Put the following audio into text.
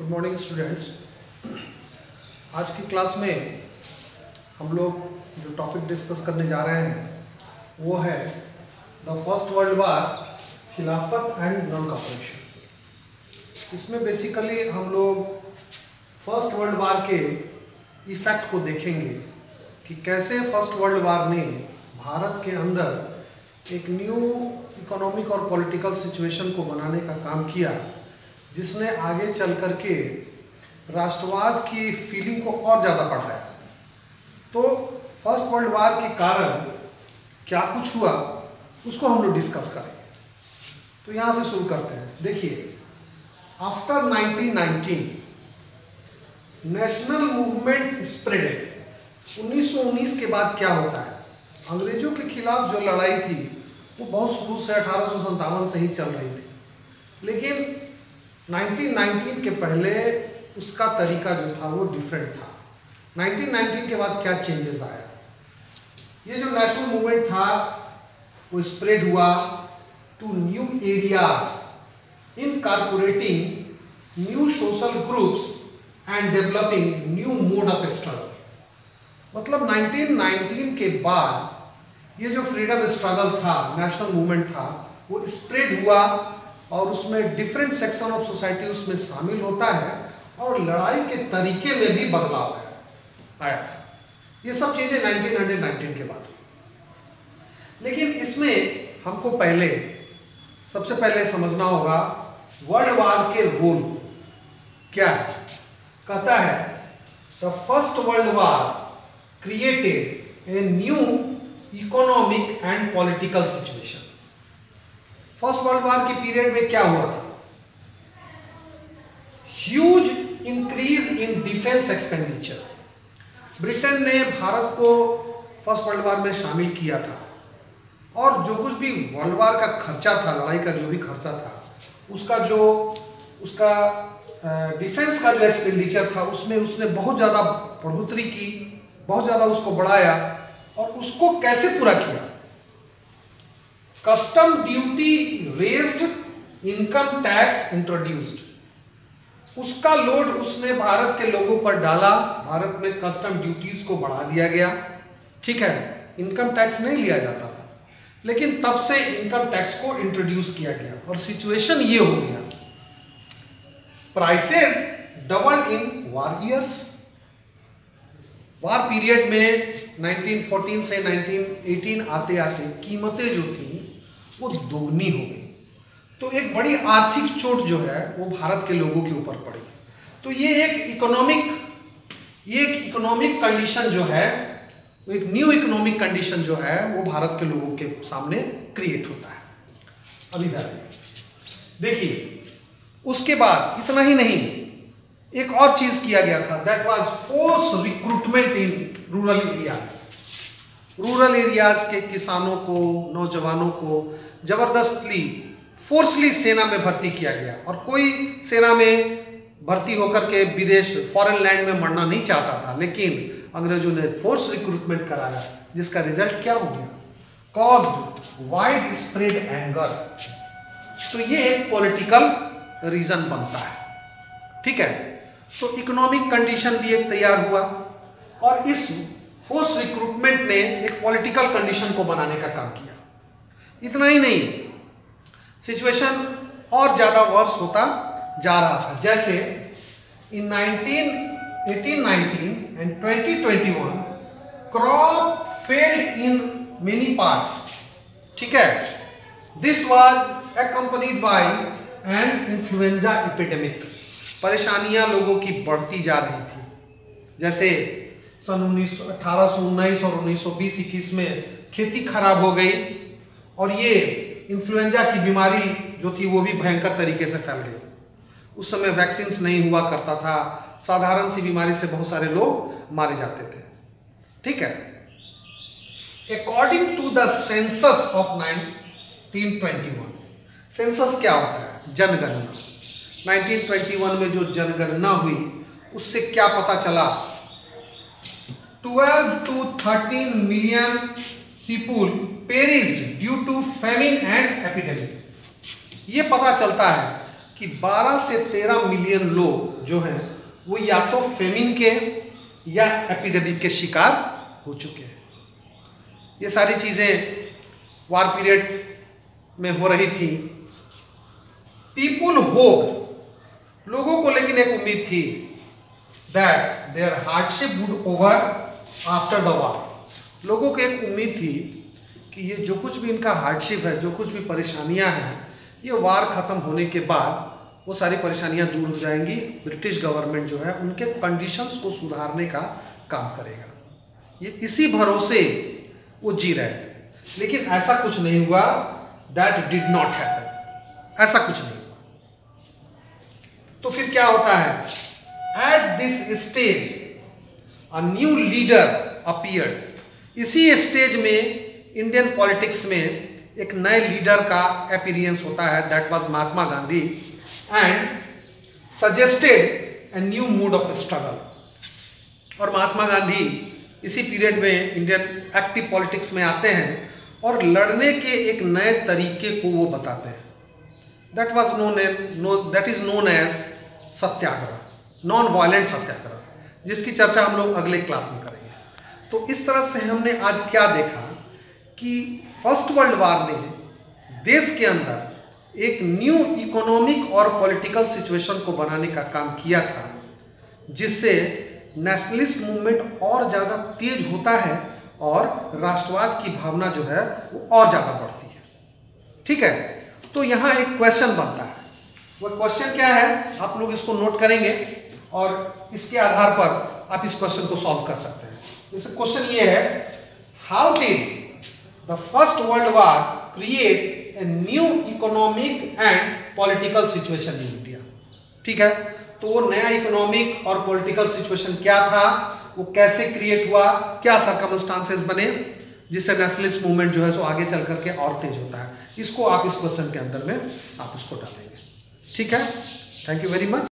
Good morning students. आज की class में हम लोग जो टॉपिक डिस्कस करने जा रहे हैं वो है द फर्स्ट वर्ल्ड वार, खिलाफत एंड नॉन कॉपरेशन। इसमें बेसिकली हम लोग फर्स्ट वर्ल्ड वार के इफेक्ट को देखेंगे कि कैसे फर्स्ट वर्ल्ड वार ने भारत के अंदर एक न्यू इकोनॉमिक और पॉलिटिकल सिचुएशन को बनाने का काम किया, जिसने आगे चल कर के राष्ट्रवाद की फीलिंग को और ज़्यादा बढ़ाया। तो फर्स्ट वर्ल्ड वार के कारण क्या कुछ हुआ उसको हम लोग डिस्कस करेंगे। तो यहाँ से शुरू करते हैं। देखिए, आफ्टर 1919 नेशनल मूवमेंट स्प्रेडेड। 1919 के बाद क्या होता है, अंग्रेजों के खिलाफ जो लड़ाई थी वो बहुत शुरू से 1857 से ही चल रही थी, लेकिन 1919 के पहले उसका तरीका जो था वो डिफरेंट था। 1919 के बाद क्या चेंजेस आया, ये जो नेशनल मूवमेंट था वो स्प्रेड हुआ to new areas incorporating new social groups and developing new mode of struggle. मतलब 1919 के बाद ये जो फ्रीडम स्ट्रगल था, नेशनल मूवमेंट था, वो स्प्रेड हुआ और उसमें डिफरेंट सेक्शन ऑफ सोसाइटी उसमें शामिल होता है और लड़ाई के तरीके में भी बदलाव आया था। ये सब चीज़ें 1919 के बाद हुई। लेकिन इसमें हमको सबसे पहले समझना होगा वर्ल्ड वार के रोल को क्या है। कहता है the first world war created a new economic and political situation. First world war के पीरियड में क्या हुआ था, huge increase in defence expenditure. Britain ने भारत को फर्स्ट वर्ल्ड वार में शामिल किया था और जो कुछ भी वर्ल्ड वार का खर्चा था, लड़ाई का जो भी खर्चा था, उसका डिफेंस का जो एक्सपेंडिचर था उसमें उसने बहुत ज़्यादा बढ़ोतरी की, बहुत ज़्यादा उसको बढ़ाया। और उसको कैसे पूरा किया, custom duty raised, income tax introduced. उसका लोड उसने भारत के लोगों पर डाला, भारत में कस्टम ड्यूटीज को बढ़ा दिया गया। ठीक है, इनकम टैक्स नहीं लिया जाता था, लेकिन तब से इनकम टैक्स को इंट्रोड्यूस किया गया और सिचुएशन ये हो गया, prices double in war years. War period में 1914 से 1918 आते आते कीमतें जो थी वो दोगुनी हो गई। तो एक बड़ी आर्थिक चोट जो है वो भारत के लोगों के ऊपर पड़ी। तो ये एक इकोनॉमिक कंडीशन जो है, एक न्यू इकोनॉमिक कंडीशन जो है वो भारत के लोगों के सामने क्रिएट होता है। अभी देखिए, उसके बाद इतना ही नहीं, एक और चीज किया गया था, that was force recruitment in rural areas. Rural areas के किसानों को, नौजवानों को जबरदस्ती फोर्सली सेना में भर्ती किया गया और कोई सेना में भर्ती होकर के विदेश फॉरेन लैंड में मरना नहीं चाहता था, लेकिन अंग्रेजों ने फोर्स रिक्रूटमेंट कराया, जिसका रिजल्ट क्या हो गया, कॉज्ड वाइड स्प्रेड एंगर। तो ये एक पॉलिटिकल रीजन बनता है। ठीक है, तो इकोनॉमिक कंडीशन भी एक तैयार हुआ और इस फोर्स रिक्रूटमेंट ने एक पॉलिटिकल कंडीशन को बनाने का काम किया। इतना ही नहीं, सिचुएशन और ज़्यादा वर्स होता जा रहा था। जैसे in 1819 and 2021 crop failed in many parts. ठीक है, this was accompanied by an influenza epidemic. परेशानियां लोगों की बढ़ती जा रही थी। जैसे सन 1819 और 1920-21 में खेती खराब हो गई और ये इन्फ्लुएंजा की बीमारी जो थी वो भी भयंकर तरीके से फैल गई। उस समय वैक्सीन्स नहीं हुआ करता था, साधारण सी बीमारी से बहुत सारे लोग मारे जाते थे। ठीक है, according to the census of 1921, census क्या होता है, जनगणना। 1921 में जो जनगणना हुई उससे क्या पता चला, 12 to 13 million people perished due to famine and epidemic. ये पता चलता है कि 12 से 13 मिलियन लोग जो हैं वो या तो फेमिन के या एपिडेमिक के शिकार हो चुके हैं। ये सारी चीज़ें वार पीरियड में हो रही थी। पीपुल होप, लोगों को लेकिन एक उम्मीद थी that there hardship would over after the war. लोगों को एक उम्मीद थी कि ये जो कुछ भी इनका हार्डशिप है, जो कुछ भी परेशानियां हैं, ये वार ख़त्म होने के बाद वो सारी परेशानियां दूर हो जाएंगी। ब्रिटिश गवर्नमेंट जो है उनके कंडीशंस को सुधारने का काम करेगा। ये इसी भरोसे वो जी रहे थे, लेकिन ऐसा कुछ नहीं हुआ। दैट डिड नॉट हैपन, ऐसा कुछ नहीं हुआ। तो फिर क्या होता है? At this stage a new leader appeared. इसी स्टेज में इंडियन पॉलिटिक्स में एक नए लीडर का अपीयरेंस होता है, that was Mahatma Gandhi, and suggested a new mood off struggle. और महात्मा गांधी इसी पीरियड में इंडियन एक्टिव पॉलिटिक्स में आते हैं और लड़ने के एक नए तरीके को वो बताते हैं। That is known as satyagraha, non violent satyagraha, जिसकी चर्चा हम लोग अगले क्लास में करेंगे। तो इस तरह से हमने आज क्या देखा कि फर्स्ट वर्ल्ड वार ने देश के अंदर एक न्यू इकोनॉमिक और पॉलिटिकल सिचुएशन को बनाने का काम किया था, जिससे नेशनलिस्ट मूवमेंट और ज़्यादा तेज होता है और राष्ट्रवाद की भावना जो है वो और ज़्यादा बढ़ती है। ठीक है, तो यहाँ एक क्वेश्चन बनता है। वह क्वेश्चन क्या है, आप लोग इसको नोट करेंगे और इसके आधार पर आप इस क्वेश्चन को सॉल्व कर सकते हैं। जैसे क्वेश्चन ये है, how did the first world war create a new economic and political situation in India. ठीक है, तो वो नया इकोनॉमिक और पॉलिटिकल सिचुएशन क्या था, वो कैसे क्रिएट हुआ, क्या सर्कमस्टांसेस बने जिससे नेशनलिस्ट मूवमेंट जो है सो आगे चल करके और तेज होता है। इसको आप इस क्वेश्चन के अंदर में आप उसको डालेंगे। ठीक है, थैंक यू वेरी मच।